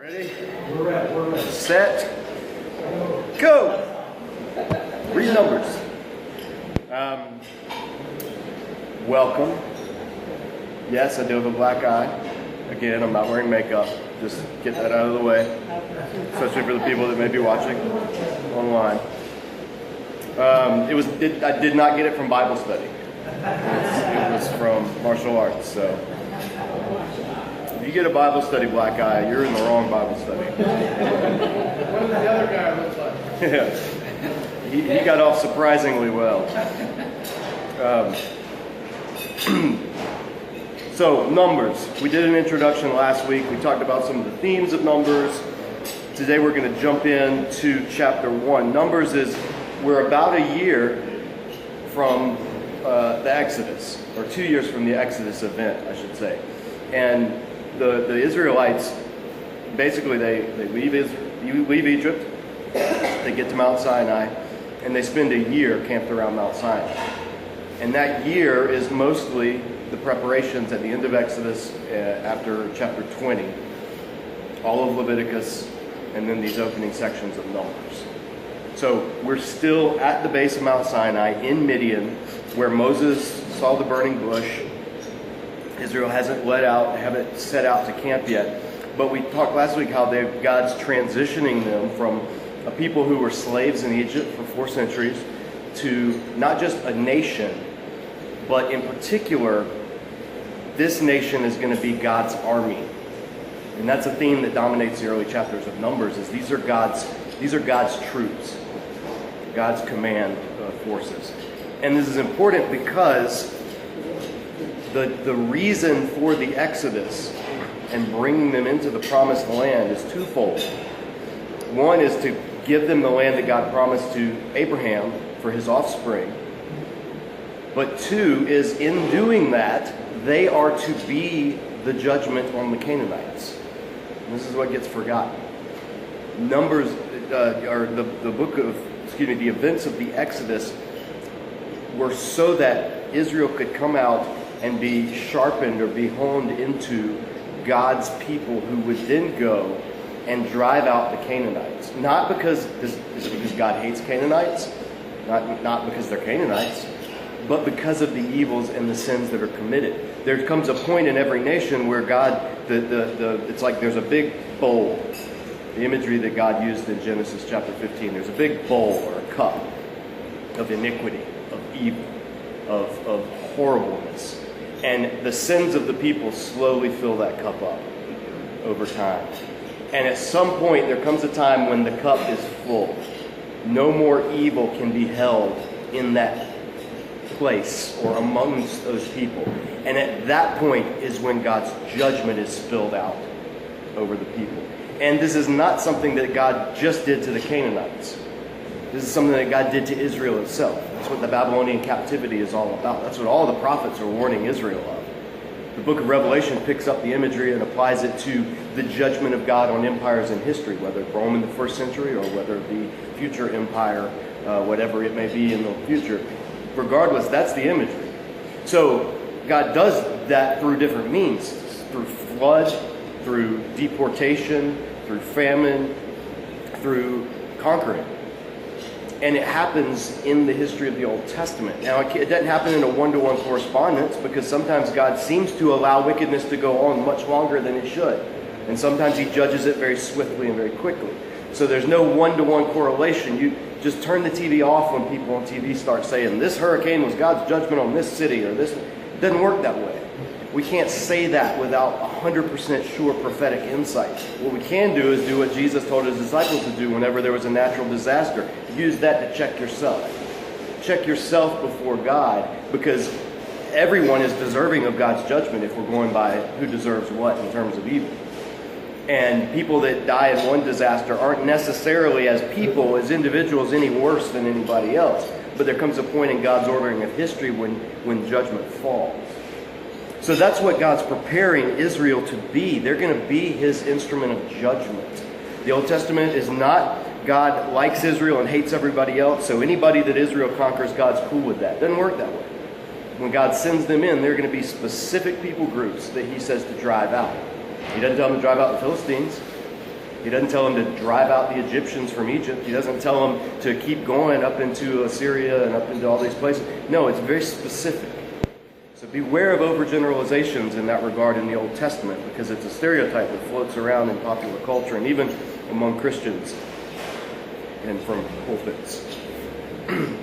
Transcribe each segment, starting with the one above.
Ready? We're ready. Set. Go. Read Numbers. Welcome. Yes, I do have a black eye. Again, I'm not wearing makeup. Just get that out of the way. Especially for the people that may be watching online. I did not get it from Bible study. It was from martial arts. So if you get a Bible study black eye, you're in the wrong Bible study. What did the other guy look like? Yeah, he got off surprisingly well. So, Numbers. We did an introduction last week. We talked about some of the themes of Numbers. Today we're going to jump into chapter 1. Numbers we're about a year from the Exodus, or 2 years from the Exodus event, I should say. And the Israelites, basically they leave Egypt, they get to Mount Sinai, and they spend a year camped around Mount Sinai. And that year is mostly the preparations at the end of Exodus, after chapter 20, all of Leviticus, and then these opening sections of Numbers. So we're still at the base of Mount Sinai in Midian, where Moses saw the burning bush. Israel hasn't haven't set out to camp yet. But we talked last week how God's transitioning them from a people who were slaves in Egypt for 4 centuries to not just a nation, but in particular, this nation is going to be God's army. And that's a theme that dominates the early chapters of Numbers, is these are God's troops, God's command forces. And this is important because the reason for the Exodus and bringing them into the promised land is twofold. One is to give them the land that God promised to Abraham for his offspring. But two is, in doing that, they are to be the judgment on the Canaanites. And this is what gets forgotten. Numbers, or the events of the Exodus were so that Israel could come out and be sharpened or be honed into God's people who would then go and drive out the Canaanites. Not because God hates Canaanites, not because they're Canaanites, but because of the evils and the sins that are committed. There comes a point in every nation where God, it's like there's a big bowl. The imagery that God used in Genesis chapter 15, there's a big bowl or a cup of iniquity, of evil, of horribleness. And the sins of the people slowly fill that cup up over time. And at some point, there comes a time when the cup is full. No more evil can be held in that place or amongst those people. And at that point is when God's judgment is spilled out over the people. And this is not something that God just did to the Canaanites. This is something that God did to Israel itself. That's what the Babylonian captivity is all about. That's what all the prophets are warning Israel of. The book of Revelation picks up the imagery and applies it to the judgment of God on empires in history, whether Rome in the 1st century or whether the future empire, whatever it may be in the future. Regardless, that's the imagery. So God does that through different means, through flood, through deportation, through famine, through conquering. And it happens in the history of the Old Testament. Now, it doesn't happen in a one-to-one correspondence because sometimes God seems to allow wickedness to go on much longer than it should. And sometimes he judges it very swiftly and very quickly. So there's no one-to-one correlation. You just turn the TV off when people on TV start saying, this hurricane was God's judgment on this city, or this. It doesn't work that way. We can't say that without 100% sure prophetic insight. What we can do is do what Jesus told his disciples to do whenever there was a natural disaster. Use that to check yourself. Check yourself before God, because everyone is deserving of God's judgment if we're going by who deserves what in terms of evil. And people that die in one disaster aren't necessarily, as people, as individuals, any worse than anybody else. But there comes a point in God's ordering of history when judgment falls. So that's what God's preparing Israel to be. They're going to be his instrument of judgment. The Old Testament is not God likes Israel and hates everybody else, so anybody that Israel conquers, God's cool with that. It doesn't work that way. When God sends them in, they're going to be specific people groups that he says to drive out. He doesn't tell them to drive out the Philistines. He doesn't tell them to drive out the Egyptians from Egypt. He doesn't tell them to keep going up into Assyria and up into all these places. No, it's very specific. So beware of overgeneralizations in that regard in the Old Testament, because it's a stereotype that floats around in popular culture and even among Christians and from pulpits.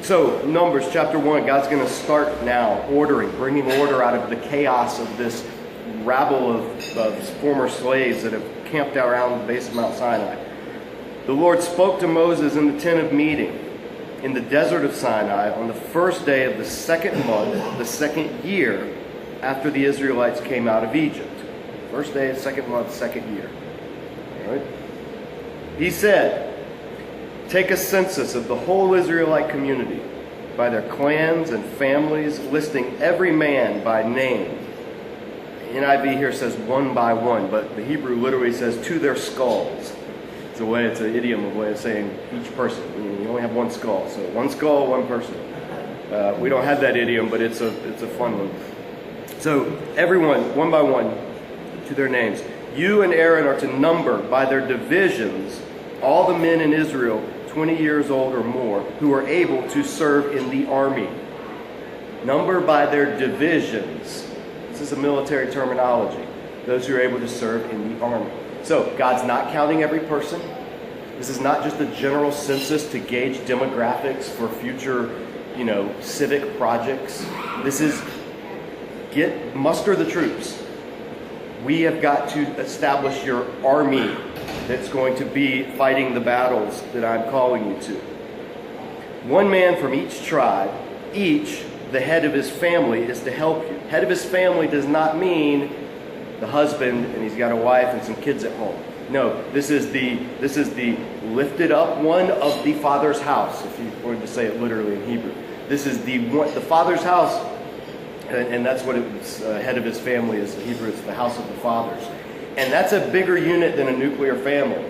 So, Numbers chapter 1, God's going to start now bringing order out of the chaos of this rabble of former slaves that have camped out around the base of Mount Sinai. The Lord spoke to Moses in the tent of meeting in the desert of Sinai on the first day of the second month, the second year after the Israelites came out of Egypt. First day of second month, second year. All right? He said, take a census of the whole Israelite community by their clans and families, listing every man by name. NIV here says one by one, but the Hebrew literally says to their skulls. It's an idiom, a way of saying each person. You only have one skull, so one skull, one person. We don't have that idiom, but it's a fun one. So everyone, one by one, to their names. You and Aaron are to number by their divisions all the men in Israel 20 years old or more who are able to serve in the army. Number by their divisions. This is a military terminology. Those who are able to serve in the army. So God's not counting every person. This is not just a general census to gauge demographics for future, civic projects. This is muster the troops. We have got to establish your army that's going to be fighting the battles that I'm calling you to. One man from each tribe, each the head of his family, is to help you. Head of his family does not mean the husband and he's got a wife and some kids at home. No, this is the lifted up one of the father's house, if you wanted to say it literally in Hebrew. This is the father's house, and that's what it's head of his family is in Hebrew. It's the house of the fathers. And that's a bigger unit than a nuclear family.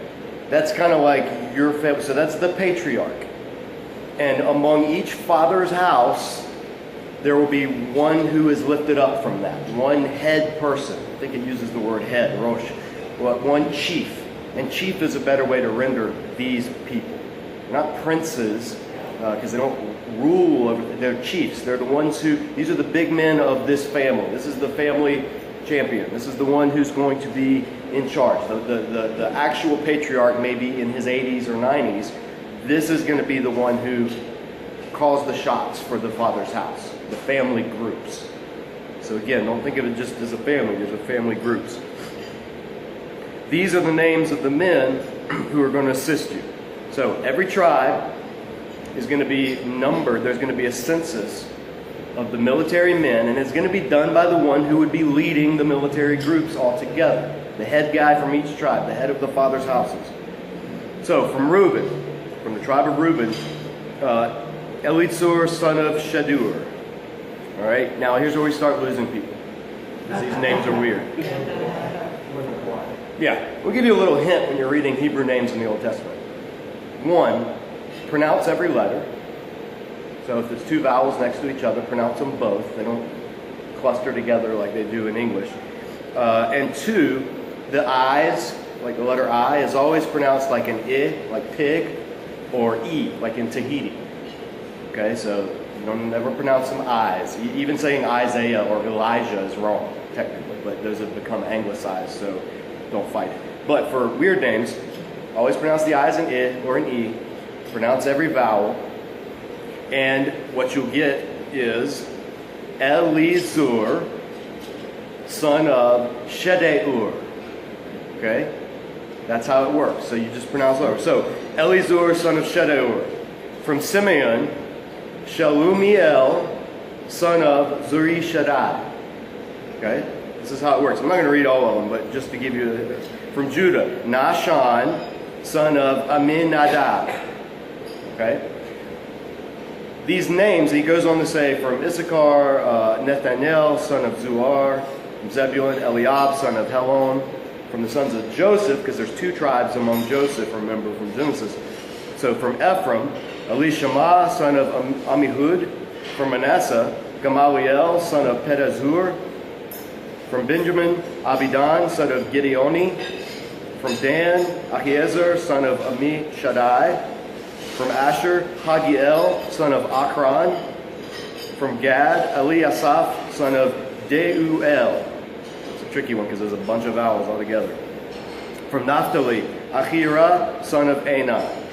That's kind of like your family. So that's the patriarch. And among each father's house, there will be one who is lifted up from that. One head person. I think it uses the word head, rosh. Well, one chief. And chief is a better way to render these people. They're not princes, because they don't rule over. They're chiefs. They're the ones these are the big men of this family. This is the family champion. This is the one who's going to be in charge. The actual patriarch may be in his 80s or 90s. This is going to be the one who calls the shots for the father's house, the family groups. So again, don't think of it just as a family. There's a family groups. These are the names of the men who are going to assist you. So every tribe is going to be numbered. There's going to be a census of the military men, and it's going to be done by the one who would be leading the military groups all together. The head guy from each tribe, the head of the father's houses. So from Reuben, from the tribe of Reuben, Elizur, son of Shadur. All right, now here's where we start losing people, because these names are weird. Yeah, we'll give you a little hint when you're reading Hebrew names in the Old Testament. One, pronounce every letter. So if there's two vowels next to each other, pronounce them both. They don't cluster together like they do in English. And two, the I's, like the letter I, is always pronounced like an I, like pig, or E, like in Tahiti. Okay, so you don't never pronounce them I's. Even saying Isaiah or Elijah is wrong, technically, but those have become anglicized, so don't fight it. But for weird names, always pronounce the I's an I or an E. Pronounce every vowel. And what you'll get is Elizur, son of Shedeur. Okay? That's how it works. So you just pronounce it over. So, Elizur, son of Shedeur. From Simeon, Shalumiel, son of Zuri Shaddai. Okay? This is how it works. I'm not going to read all of them, but just to give you... From Judah, Nahshon, son of Aminadab. Okay? These names, he goes on to say, from Issachar, Nathaniel, son of Zuar. From Zebulun, Eliab, son of Helon. From the sons of Joseph, because there's two tribes among Joseph, remember, from Genesis. So from Ephraim, Elishama, son of Amihud. From Manasseh, Gamaliel, son of Pedazur. From Benjamin, Abidan, son of Gideoni. From Dan, Ahiezer, son of Ammishaddai. From Asher, Hagiel, son of Akron. From Gad, Eliasaph, son of Deuel. It's a tricky one because there's a bunch of vowels altogether. From Naphtali, Ahira, son of Enan.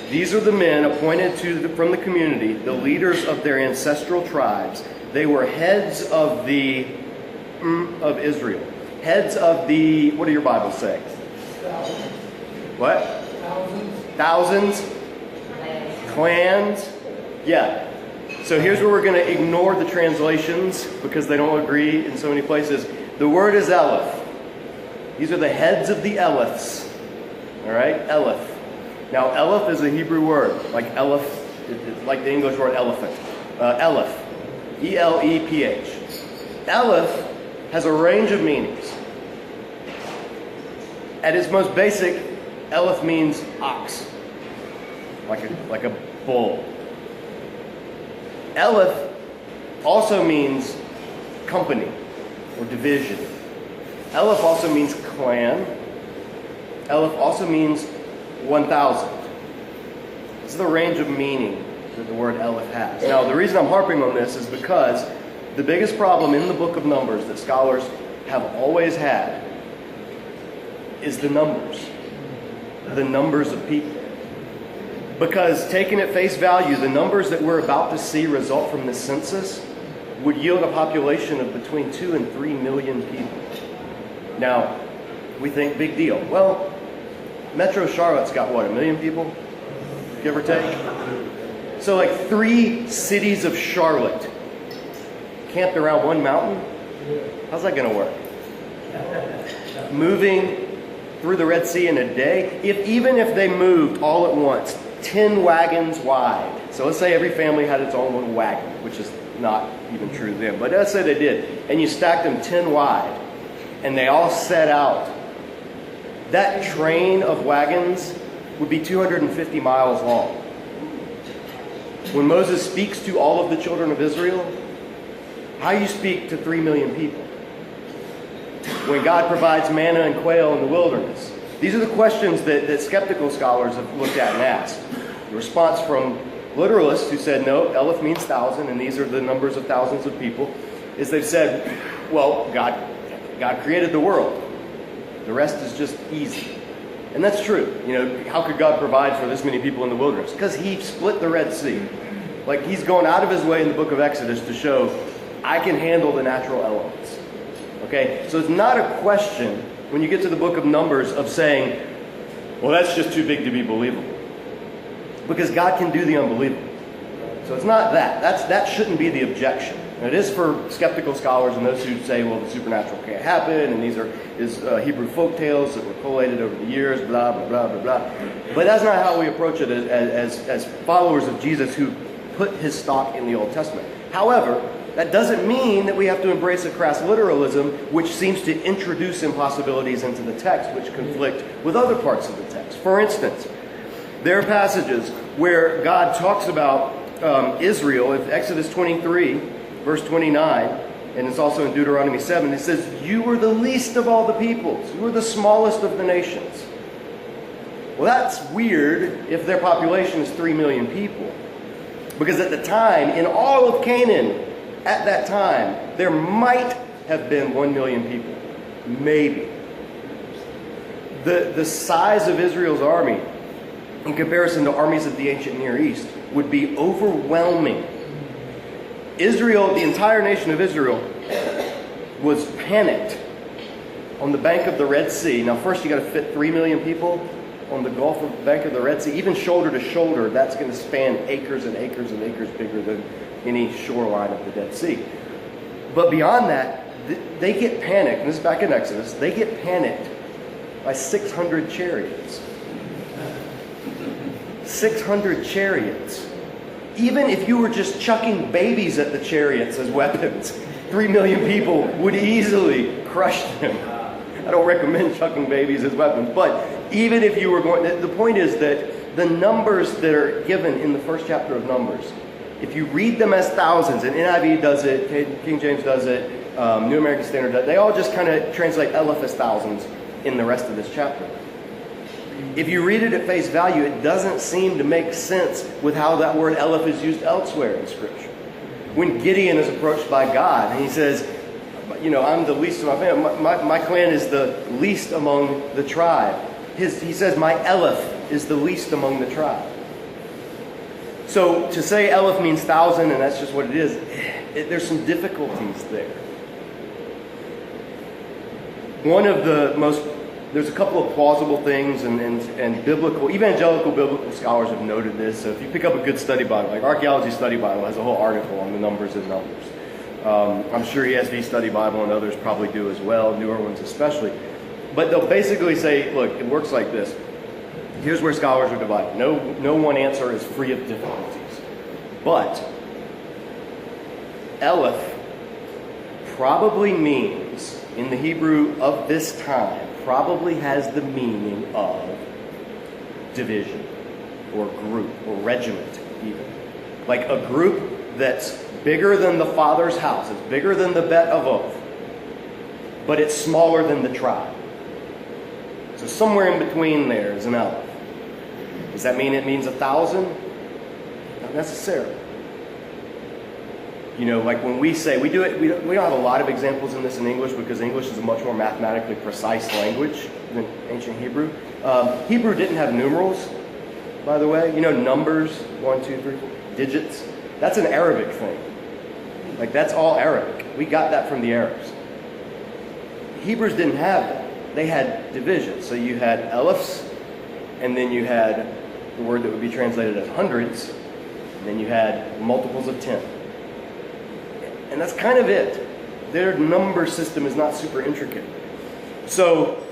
These are the men appointed from the community, the leaders of their ancestral tribes. They were heads of Israel. Heads of the, what do your Bibles say? Thousands. What? Thousands. Thousands? Clans? Yeah. So here's where we're going to ignore the translations because they don't agree in so many places. The word is Eleph. These are the heads of the Elephs. All right? Eleph. Now, Eleph is a Hebrew word, like Eleph, like the English word elephant. Eleph. E-L-E-P-H. Eleph has a range of meanings. At its most basic, Eleph means ox, like a bull. Eleph also means company or division. Eleph also means clan. Eleph also means 1,000. This is the range of meaning that the word Eleph has. Now, the reason I'm harping on this is because the biggest problem in the book of Numbers that scholars have always had is the numbers of people. Because taken at face value, the numbers that we're about to see result from the census would yield a population of between 2 and 3 million people. Now, we think big deal. Well, Metro Charlotte's got what, 1 million people? Give or take? So like 3 cities of Charlotte camped around one mountain? How's that going to work? Moving through the Red Sea in a day? Even if they moved all at once, 10 wagons wide. So let's say every family had its own little wagon, which is not even true then. But let's say they did. And you stacked them 10 wide. And they all set out. That train of wagons would be 250 miles long. When Moses speaks to all of the children of Israel, how you speak to 3 million people? When God provides manna and quail in the wilderness? These are the questions that skeptical scholars have looked at and asked. The response from literalists who said, no, Eleph means 1,000, and these are the numbers of thousands of people, is they've said, well, God created the world. The rest is just easy. And that's true. You know, how could God provide for this many people in the wilderness? Because he split the Red Sea. Like, he's going out of his way in the book of Exodus to show, I can handle the natural elements. Okay? So it's not a question, when you get to the book of Numbers, of saying, well, that's just too big to be believable. Because God can do the unbelievable. So it's not that. That shouldn't be the objection. It is for skeptical scholars and those who say, well, the supernatural can't happen, and these are Hebrew folk tales that were collated over the years, blah, blah, blah, blah, blah. But that's not how we approach it as followers of Jesus who put his stock in the Old Testament. However, that doesn't mean that we have to embrace a crass literalism, which seems to introduce impossibilities into the text, which conflict with other parts of the text. For instance, there are passages where God talks about Israel, in Exodus 23, verse 29, and it's also in Deuteronomy 7, it says, you were the least of all the peoples. You were the smallest of the nations. Well, that's weird if their population is 3 million people. Because at the time, in all of Canaan, at that time, there might have been 1 million people. Maybe. The size of Israel's army, in comparison to armies of the ancient Near East, would be overwhelming. Israel, the entire nation of Israel, was panicked on the bank of the Red Sea. Now, first you got to fit 3 million people on the bank of the Red Sea. Even shoulder to shoulder, that's going to span acres and acres and acres bigger than any shoreline of the Dead Sea. But beyond that, they get panicked, and this is back in Exodus, they get panicked by 600 chariots. 600 chariots. Even if you were just chucking babies at the chariots as weapons, 3 million people would easily crush them. I don't recommend chucking babies as weapons, but even if you were going, the point is that the numbers that are given in the first chapter of Numbers, if you read them as thousands, and NIV does it, King James does it, New American Standard does it, they all just kind of translate Eleph as thousands. in the rest of this chapter. If you read it at face value, it doesn't seem to make sense with how that word Eleph is used elsewhere in Scripture. When Gideon is approached by God and he says, I'm the least of my family. My clan is the least among the tribe. He says, my Eleph is the least among the tribe. So to say Eleph means 1,000, and that's just what it is, there's some difficulties there. There's a couple of plausible things, and evangelical biblical scholars have noted this. So if you pick up a good study Bible, like Archaeology Study Bible has a whole article on the numbers and numbers. I'm sure ESV Study Bible and others probably do as well, newer ones especially. But they'll basically say, look, it works like this. Here's where scholars are divided. No one answer is free of difficulties. But Eleph probably means, in the Hebrew of this time, probably has the meaning of division or group or regiment even. Like a group that's bigger than the father's house. It's bigger than the Bet of Oath. But it's smaller than the tribe. So somewhere in between there is an Eleph. Does that mean it means 1,000? Not necessarily. Like when we say, we don't have a lot of examples in this in English because English is a much more mathematically precise language than ancient Hebrew. Hebrew didn't have numerals, by the way. Numbers, 1, 2, 3, 4, digits. That's an Arabic thing. Like that's all Arabic. We got that from the Arabs. Hebrews didn't have that. They had divisions. So you had Elephs, and then you had the word that would be translated as hundreds, and then you had multiples of 10. And that's kind of it. Their number system is not super intricate. So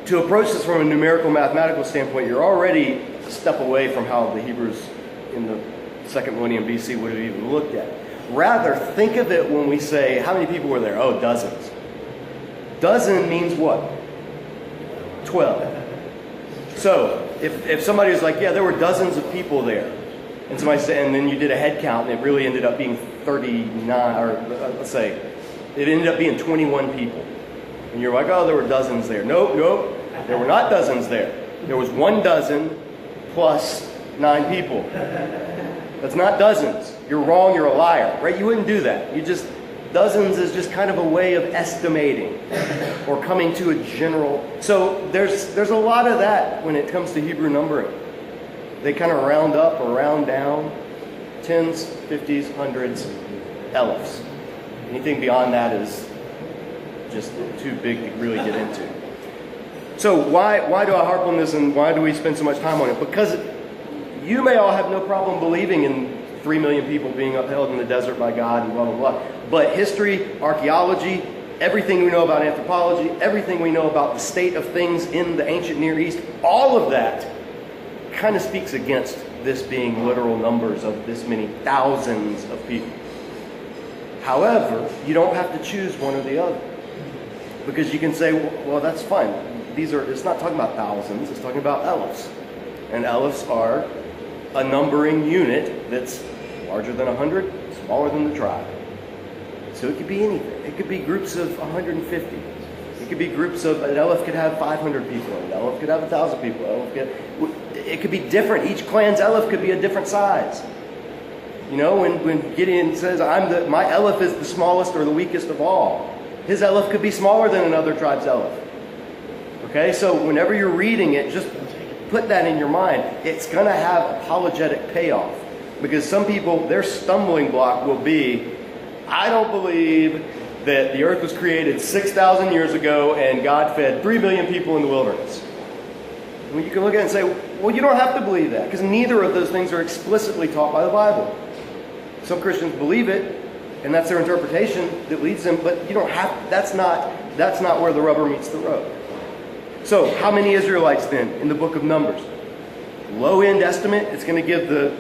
to approach this from a numerical mathematical standpoint, you're already a step away from how the Hebrews in the 2nd millennium BC would have even looked at it. Rather, think of it when we say, how many people were there? Oh, dozens. Dozen means what? 12. So if somebody was like, yeah, there were dozens of people there, and somebody said, and then you did a head count, and it really ended up being 39, or let's say, it ended up being 21 people. And you're like, oh, there were dozens there. Nope, there were not dozens there. There was 1 dozen plus 9 people. That's not dozens. You're wrong, you're a liar, right? You wouldn't do that. Dozens is just kind of a way of estimating or coming to a general. So there's a lot of that when it comes to Hebrew numbering. They kind of round up or round down. 10s, 50s, 100s, Elephs. Anything beyond that is just too big to really get into. So why do I harp on this and why do we spend so much time on it? Because you may all have no problem believing in 3 million people being upheld in the desert by God and blah, blah, blah. But history, archaeology, everything we know about anthropology, everything we know about the state of things in the ancient Near East, all of that kind of speaks against this being literal numbers of this many thousands of people. However, you don't have to choose one or the other. Because you can say, well, that's fine. It's not talking about thousands, it's talking about Elephs. And Elephs are a numbering unit that's larger than 100, smaller than the tribe. So it could be anything. It could be groups of 150. It could be groups of, an Eleph could have 500 people, an Eleph could have 1,000 people. It could be different. Each clan's Eleph could be a different size. When Gideon says, my Eleph is the smallest or the weakest of all, his Eleph could be smaller than another tribe's Eleph. Okay, so whenever you're reading it, just put that in your mind. It's going to have apologetic payoff. Because some people, their stumbling block will be, I don't believe that the earth was created 6,000 years ago and God fed 3 billion people in the wilderness. Well, you can look at it and say, well, you don't have to believe that, because neither of those things are explicitly taught by the Bible. Some Christians believe it, and that's their interpretation that leads them, but you don't have, that's not where the rubber meets the road. So, how many Israelites then in the book of Numbers? Low-end estimate, it's going to give the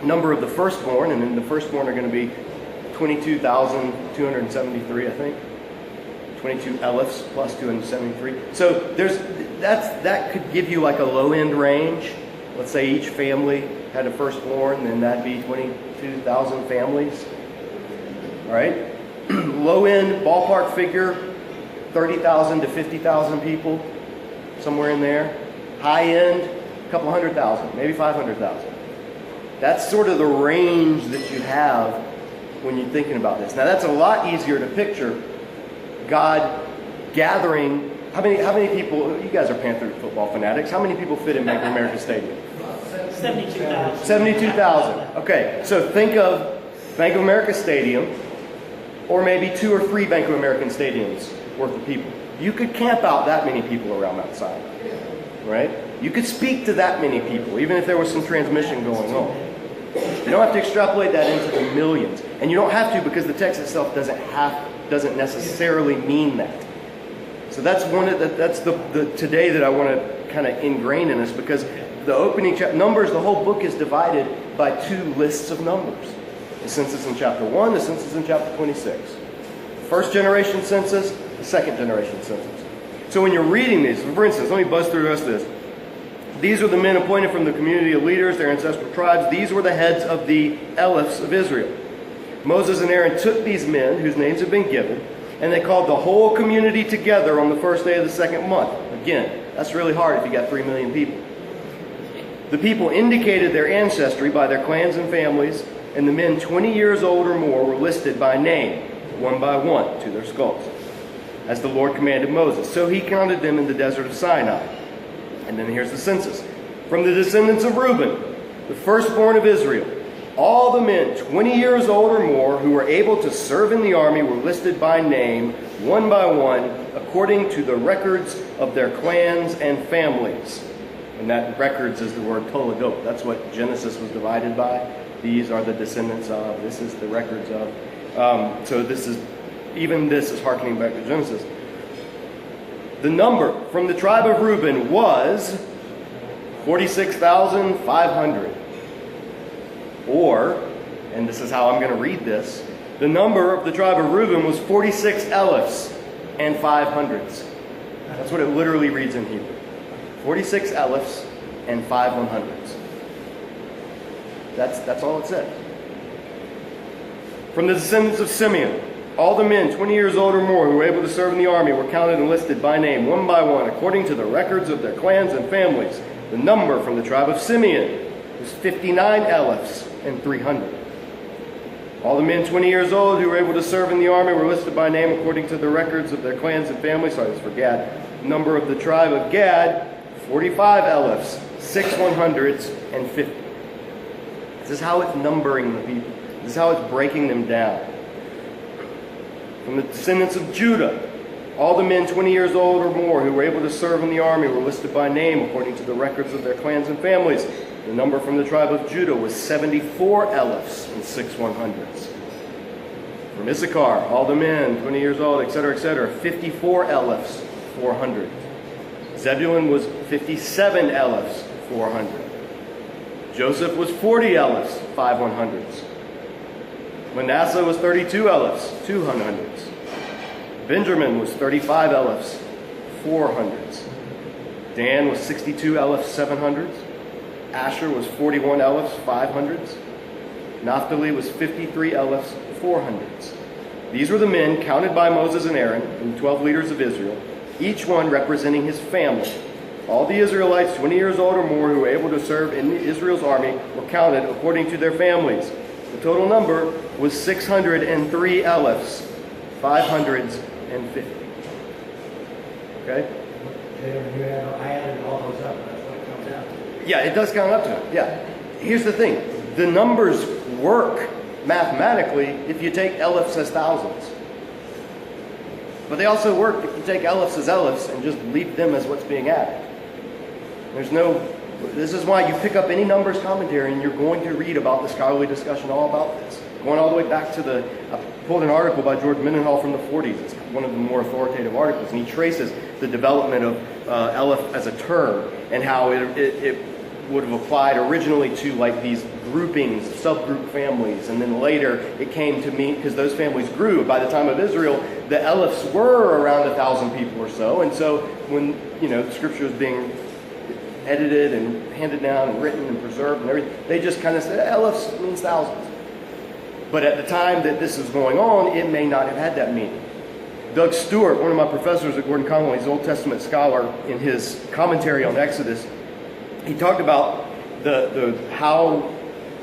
number of the firstborn, and then the firstborn are going to be 22,273, I think. 22 Elephs plus 273. So that could give you like a low-end range. Let's say each family had a firstborn, then that'd be 22,000 families. All right? Low-end ballpark figure, 30,000 to 50,000 people, somewhere in there. High end, a couple 100,000, maybe 500,000. That's sort of the range that you have when you're thinking about this. Now that's a lot easier to picture God gathering. How many people, you guys are Panther football fanatics, how many people fit in Bank of America Stadium? 72,000. 72,000. Okay, so think of Bank of America Stadium, or maybe 2 or 3 Bank of American stadiums worth of people. You could camp out that many people around that side, right? You could speak to that many people, even if there was some transmission going on. You don't have to extrapolate that into the millions, and you don't have to because the text itself doesn't necessarily mean that. So that's the today that I want to kind of ingrain in us, because the opening chapter, Numbers, the whole book is divided by 2 lists of numbers. The census in chapter 1, the census in chapter 26. First generation census, the second generation census. So when you're reading these, for instance, let me buzz through the rest of this. These are the men appointed from the community of leaders, their ancestral tribes. These were the heads of the Eliphs of Israel. Moses and Aaron took these men, whose names had been given, and they called the whole community together on the first day of the second month. Again, that's really hard if you got 3 million people. The people indicated their ancestry by their clans and families, and the men 20 years old or more were listed by name, one by one, to their skulls, as the Lord commanded Moses. So he counted them in the desert of Sinai. And then here's the census. From the descendants of Reuben, the firstborn of Israel, all the men 20 years old or more who were able to serve in the army were listed by name, one by one, according to the records of their clans and families. And that records is the word toledot. That's what Genesis was divided by. These are the descendants of. This is the records of. So this is hearkening back to Genesis. The number from the tribe of Reuben was 46,500. Or, and this is how I'm going to read this, the number of the tribe of Reuben was 46 Eliphs and 500s. That's what it literally reads in Hebrew. 46 Eliphs and 5 100s. That's all it says. From the descendants of Simeon, all the men 20 years old or more who were able to serve in the army were counted and listed by name, one by one, according to the records of their clans and families. The number from the tribe of Simeon was 59 Eliphs and 300. All the men 20 years old who were able to serve in the army were listed by name according to the records of their clans and families. Sorry, that's for Gad. The number of the tribe of Gad, 45 Eliphs, 6 100s, and 50. This is how it's numbering the people. This is how it's breaking them down. From the descendants of Judah, all the men 20 years old or more who were able to serve in the army were listed by name according to the records of their clans and families. The number from the tribe of Judah was 74 Eliphs and 6 100s. From Issachar, all the men 20 years old, etc., 54 Eliphs, 400. Zebulun was 57 Eliphs, 400. Joseph was 40 Eliphs, 5 100s. Manasseh was 32 Eliphs, 2 100s. Benjamin was 35 Eliphs, 400s. Dan was 62 Eliphs, 700s. Asher was 41 Eliphs, 500s. Naphtali was 53 Eliphs, 400s. These were the men counted by Moses and Aaron, and the 12 leaders of Israel, each one representing his family. All the Israelites 20 years old or more who were able to serve in Israel's army were counted according to their families. The total number was 603 Eliphs, 500s, and 50. Okay? I added all those up. That's what it comes out to. Yeah, it does count up to it. Yeah. Here's the thing. The numbers work mathematically if you take Eliphs as thousands. But they also work if you take Eliphs as Eliphs and just leave them as what's being added. This is why you pick up any numbers commentary and you're going to read about the scholarly discussion all about this. Going all the way back to I pulled an article by George Mendenhall from the 40s. It's one of the more authoritative articles, and he traces the development of Eleph as a term and how it would have applied originally to like these groupings, subgroup families, and then later it came to mean, because those families grew. By the time of Israel, the Eliphs were around 1,000 people or so, and so when Scripture was being edited and handed down and written and preserved and everything, they just kind of said Eliphs means thousands. But at the time that this is going on, it may not have had that meaning. Doug Stewart, one of my professors at Gordon Conway, he's an Old Testament scholar, in his commentary on Exodus, he talked about the how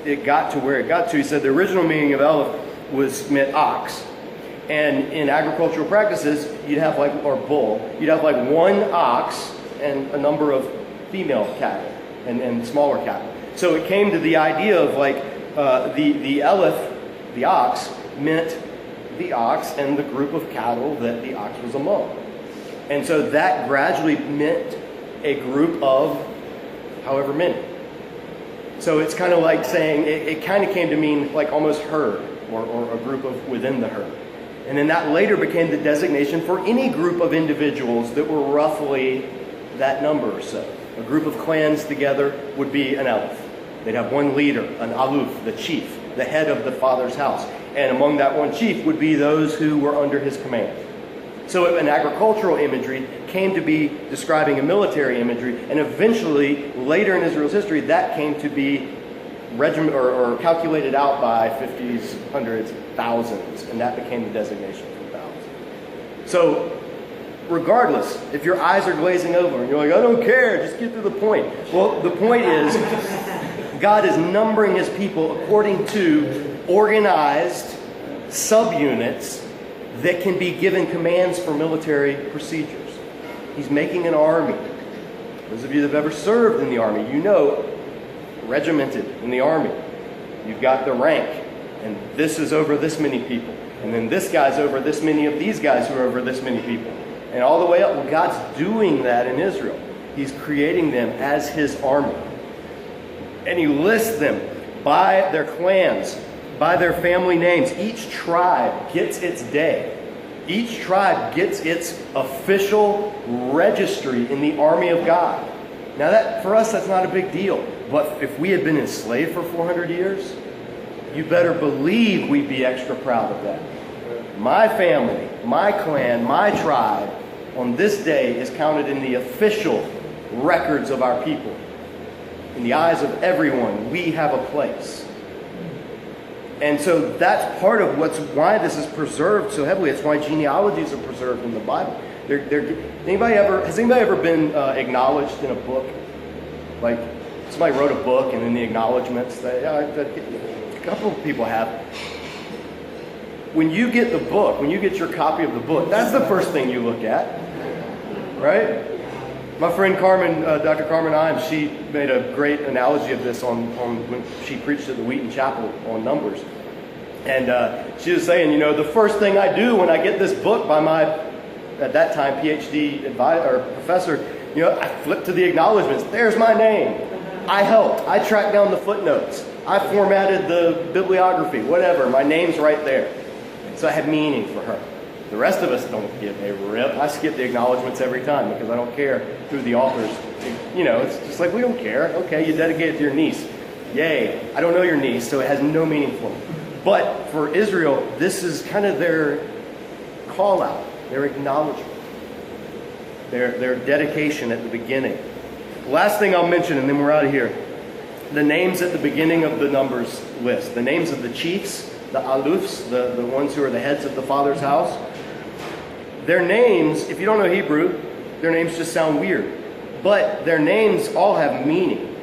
it got to where it got to. He said the original meaning of Aleph meant ox. And in agricultural practices, you'd have or bull, you'd have one ox and a number of female cattle and smaller cattle. So it came to the idea of the Aleph, the ox, meant the ox and the group of cattle that the ox was among. And so that gradually meant a group of however many. So it's kind of like saying, it kind of came to mean almost herd or a group of within the herd. And then that later became the designation for any group of individuals that were roughly that number or so. A group of clans together would be an Aleph. They'd have one leader, an Aluf, the chief, the head of the father's house. And among that one chief would be those who were under his command. So an agricultural imagery came to be describing a military imagery, and eventually, later in Israel's history, that came to be or calculated out by 50s, hundreds, thousands, and that became the designation for thousands. So, regardless, if your eyes are glazing over and you're like, I don't care, just get to the point. Well, the point is, God is numbering his people according to organized subunits that can be given commands for military procedures. He's making an army. Those of you that have ever served in the army, you know, regimented in the army. You've got the rank, and this is over this many people. And then this guy's over this many of these guys who are over this many people. And all the way up. Well, God's doing that in Israel. He's creating them as his army. And he lists them by their clans, by their family names. Each tribe gets its day. Each tribe gets its official registry in the army of God. Now that, for us, that's not a big deal. But if we had been enslaved for 400 years, you better believe we'd be extra proud of that. My family, my clan, my tribe, on this day is counted in the official records of our people. In the eyes of everyone, we have a place. And so that's part of why this is preserved so heavily. It's why genealogies are preserved in the Bible. Has anybody ever been acknowledged in a book? Like somebody wrote a book and in the acknowledgments, a couple of people have. When you get the book, when you get your copy of the book, that's the first thing you look at, right? My friend Carmen, Dr. Carmen Imes, she made a great analogy of this on when she preached at the Wheaton Chapel on Numbers. And she was saying, the first thing I do when I get this book by my, at that time, PhD advisor or professor, I flip to the acknowledgments. There's my name. I helped. I tracked down the footnotes. I formatted the bibliography, whatever. My name's right there. So I had meaning for her. The rest of us don't give a rip. I skip the acknowledgments every time because I don't care who the authors. It's just like, we don't care. Okay, you dedicate it to your niece. Yay. I don't know your niece, so it has no meaning for me. But for Israel, this is kind of their call out, their acknowledgement, their dedication at the beginning. Last thing I'll mention, and then we're out of here. The names at the beginning of the Numbers list. The names of the chiefs, the alufs, the ones who are the heads of the father's house. Their names, if you don't know Hebrew, their names just sound weird. But their names all have meaning.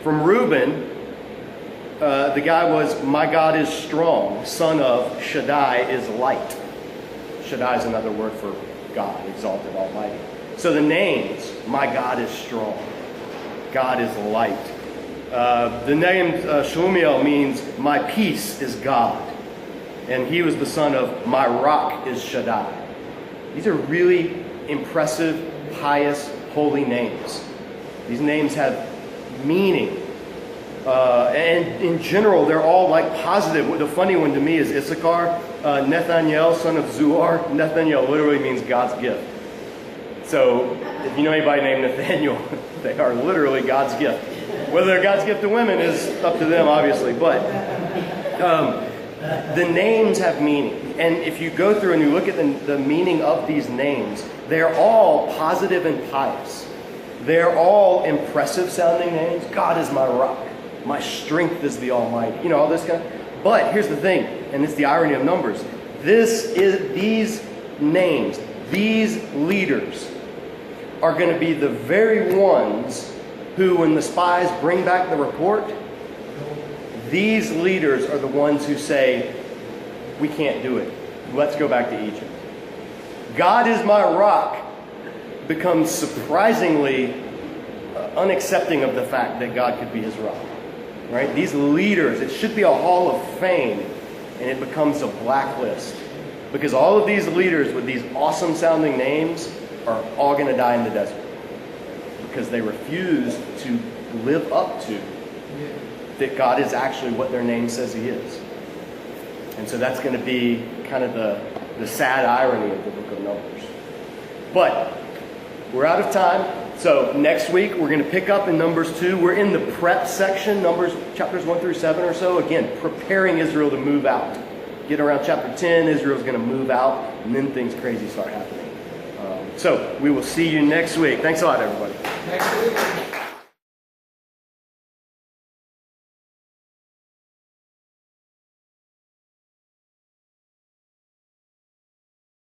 From Reuben, the guy was, my God is strong, son of Shaddai is light. Shaddai is another word for God, exalted, almighty. So the names, my God is strong, God is light. The name Shlumiel means my peace is God. And he was the son of my rock is Shaddai. These are really impressive, pious, holy names. These names have meaning. And in general, they're all positive. The funny one to me is Issachar, Nathaniel, son of Zuar. Nathaniel literally means God's gift. So if you know anybody named Nathaniel, they are literally God's gift. Whether they're God's gift to women is up to them, obviously. But the names have meaning. And if you go through and you look at the meaning of these names, they're all positive and pious. They're all impressive sounding names. God is my rock. My strength is the Almighty. All this kind of. But here's the thing, and it's the irony of Numbers. These names, these leaders are going to be the very ones who, when the spies bring back the report, these leaders are the ones who say, we can't do it. Let's go back to Egypt. God is my rock becomes surprisingly unaccepting of the fact that God could be his rock. Right? These leaders, it should be a hall of fame, and it becomes a blacklist. Because all of these leaders with these awesome sounding names are all going to die in the desert. Because they refuse to live up to that God is actually what their name says he is. And so that's going to be kind of the sad irony of the book of Numbers. But we're out of time. So next week we're going to pick up in Numbers 2. We're in the prep section, Numbers chapters 1 through 7 or so. Again, preparing Israel to move out. Get around chapter 10, Israel's going to move out, and then things crazy start happening. So we will see you next week. Thanks a lot, everybody. Next week.